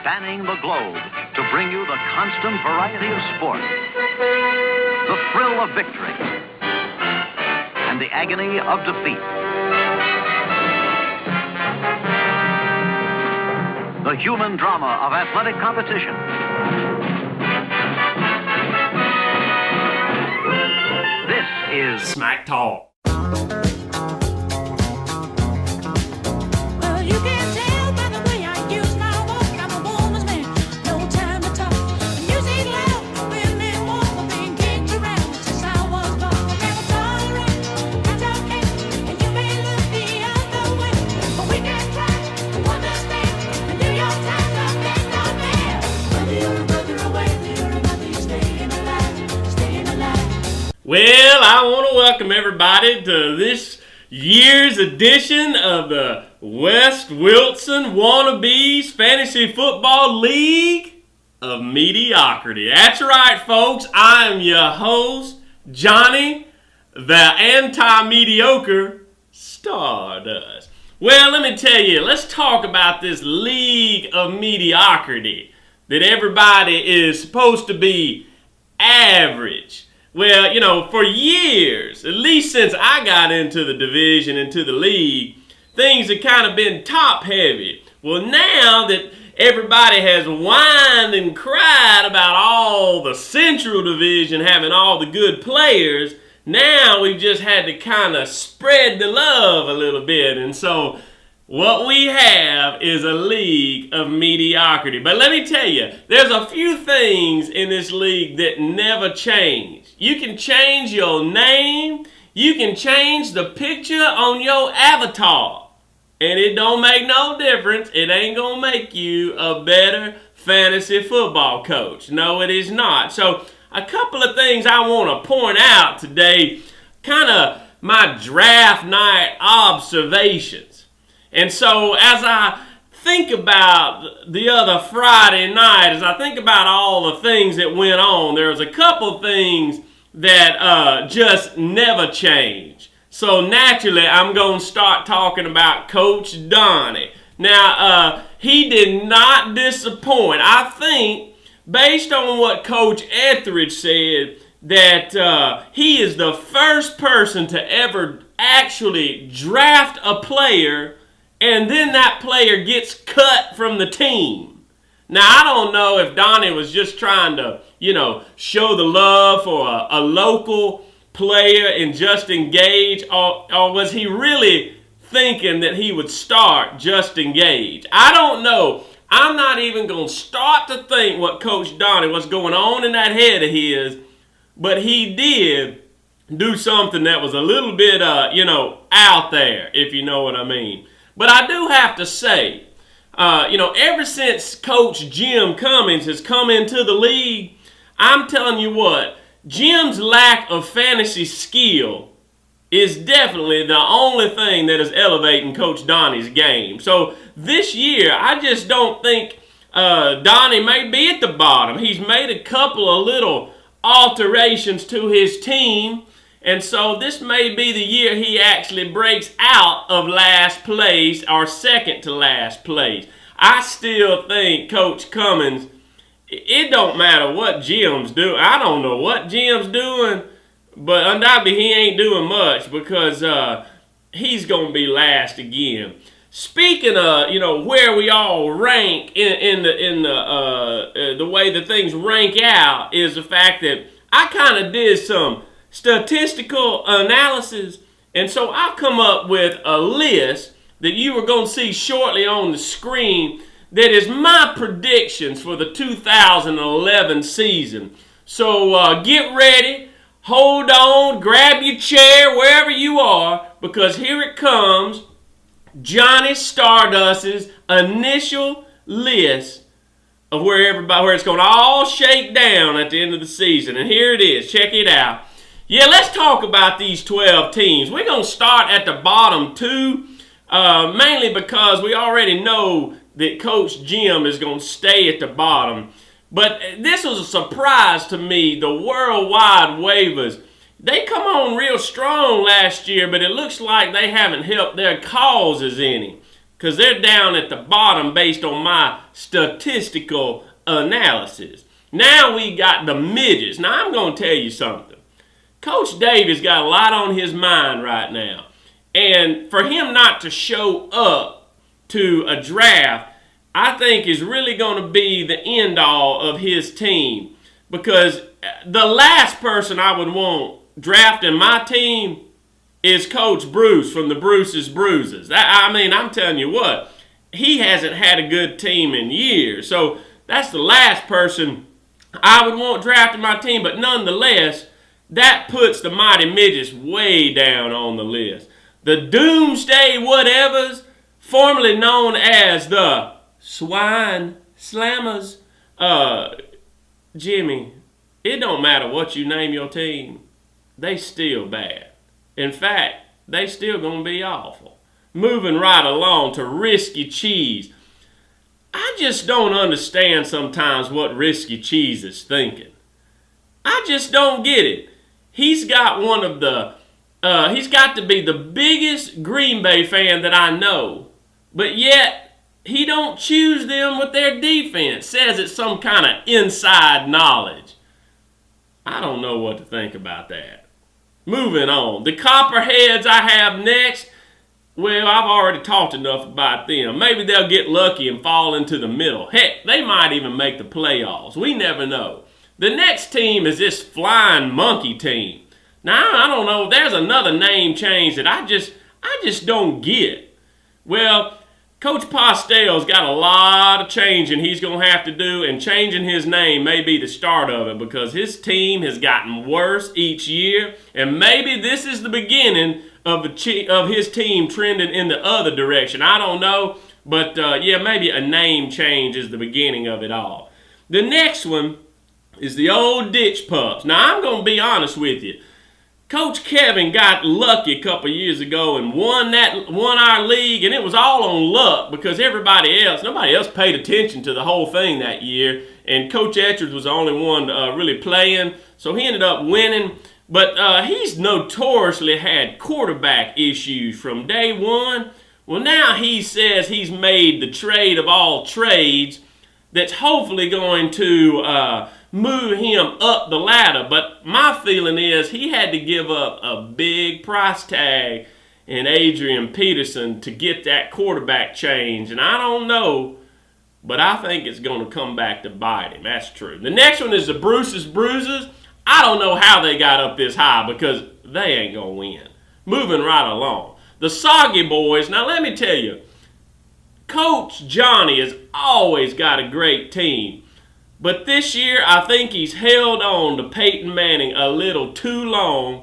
spanning the globe to bring you the constant variety of sport, the thrill of victory, and the agony of defeat. The human drama of athletic competition. This is Smack Talk. Well, I want to welcome everybody to this year's edition of the West Wilson Wannabes Fantasy Football League of Mediocrity. That's right, folks. I am your host, Johnny, the anti-mediocre Stardust. Well, let me tell you, let's talk about this league of mediocrity that everybody is supposed to be average. Well, you know, for years, at least since I got into the division, into the league, things have kind of been top-heavy. Well, now that everybody has whined and cried about all the Central Division having all the good players, now we've just had to kind of spread the love a little bit. And so what we have is a league of mediocrity. But let me tell you, there's a few things in this league that never change. You can change your name. You can change the picture on your avatar. And it don't make no difference. It ain't going to make you a better fantasy football coach. No, it is not. So a couple of things I want to point out today, kind of my draft night observations. And so as I think about the other Friday night, as I think about all the things that went on, there's a couple things that just never change. So naturally, I'm going to start talking about Coach Donnie. Now, he did not disappoint. I think, based on what Coach Etheridge said, that he is the first person to ever actually draft a player and then that player gets cut from the team. Now, I don't know if Donnie was just trying to, show the love for a local player in Justin Gage, or was he really thinking that he would start Justin Gage? I don't know. I'm not even going to start to think what Coach Donnie was going on in that head of his, but he did do something that was a little bit, out there, if you know what I mean. But I do have to say, ever since Coach Jim Cummings has come into the league, I'm telling you what, Jim's lack of fantasy skill is definitely the only thing that is elevating Coach Donnie's game. So this year, I just don't think Donnie may be at the bottom. He's made a couple of little alterations to his team. And so this may be the year he actually breaks out of last place or second to last place. I still think Coach Cummings, it don't matter what Jim's doing. I don't know what Jim's doing, but undoubtedly he ain't doing much because he's going to be last again. Speaking of, where we all rank in the way that things rank out is the fact that I kind of did some statistical analysis, and so I've come up with a list that you are going to see shortly on the screen that is my predictions for the 2011 season. So get ready, hold on, grab your chair wherever you are, because here it comes, Johnny Stardust's initial list of where it's going to all shake down at the end of the season. And here it is. Check it out. Yeah, let's talk about these 12 teams. We're going to start at the bottom two, mainly because we already know that Coach Jim is going to stay at the bottom. But this was a surprise to me, the worldwide waivers. They come on real strong last year, but it looks like they haven't helped their causes any. because they're down at the bottom based on my statistical analysis. Now we got the midgets. Now I'm going to tell you something. Coach Davis got a lot on his mind right now. And for him not to show up to a draft, I think is really going to be the end all of his team. Because the last person I would want drafting my team is Coach Bruce from the Bruce's Bruises. I mean, I'm telling you what, he hasn't had a good team in years. So that's the last person I would want drafting my team. But nonetheless, that puts the Mighty Midgets way down on the list. The Doomsday Whatevers, formerly known as the Swine Slammers. Jimmy, it don't matter what you name your team, they still bad. In fact, they still gonna be awful. Moving right along to Risky Cheese. I just don't understand sometimes what Risky Cheese is thinking. I just don't get it. He's got he's got to be the biggest Green Bay fan that I know, but yet he don't choose them with their defense. Says it's some kind of inside knowledge. I don't know what to think about that. Moving on. The Copperheads I have next, well, I've already talked enough about them. Maybe they'll get lucky and fall into the middle. Heck, they might even make the playoffs. We never know. The next team is this Flying Monkey team. Now, I don't know. There's another name change that I just don't get. Well, Coach Postel's got a lot of changing he's going to have to do, and changing his name may be the start of it because his team has gotten worse each year, and maybe this is the beginning of his team trending in the other direction. I don't know, but yeah, maybe a name change is the beginning of it all. The next one is the old Ditch Pups. Now, I'm going to be honest with you. Coach Kevin got lucky a couple years ago and won our league, and it was all on luck because nobody else paid attention to the whole thing that year, and Coach Etchers was the only one really playing, so he ended up winning. But he's notoriously had quarterback issues from day one. Well, now he says he's made the trade of all trades that's hopefully going to move him up the ladder. But my feeling is he had to give up a big price tag in Adrian Peterson to get that quarterback change. And I don't know, but I think it's going to come back to bite him. That's true. The next one is the Bruce's Bruises. I don't know how they got up this high because they ain't going to win. Moving right along. The Soggy Boys. Now, let me tell you, Coach Johnny has always got a great team. But this year, I think he's held on to Peyton Manning a little too long,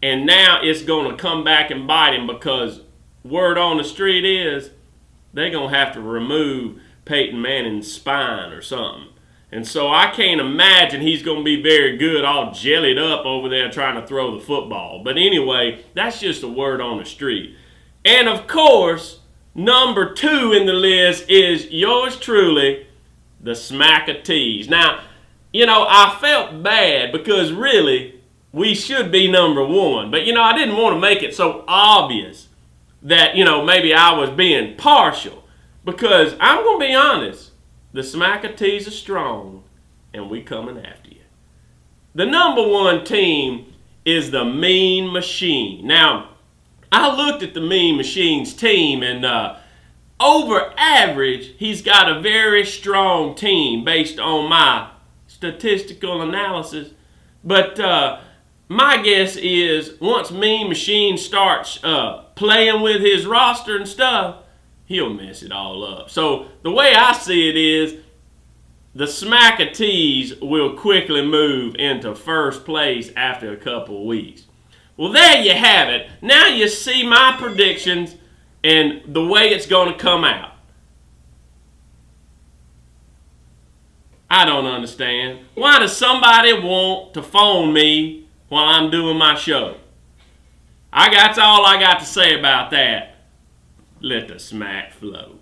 and now it's going to come back and bite him because word on the street is they're going to have to remove Peyton Manning's spine or something. And so I can't imagine he's going to be very good, all jellied up over there trying to throw the football. But anyway, that's just a word on the street. And of course, number 2 in the list is yours truly, the Smackatees. Now, you know, I felt bad because really we should be number 1. But, you know, I didn't want to make it so obvious that, you know, maybe I was being partial. Because I'm going to be honest, the Smackatees are strong and we coming after you. The number 1 team is the Mean Machine. Now, I looked at the Mean Machine's team and over average, he's got a very strong team based on my statistical analysis. But my guess is once Mean Machine starts playing with his roster and stuff, he'll mess it all up. So the way I see it is the Smackatees will quickly move into first place after a couple of weeks. Well, there you have it. Now you see my predictions and the way it's going to come out. I don't understand. Why does somebody want to phone me while I'm doing my show? That's all I got to say about that. Let the smack flow.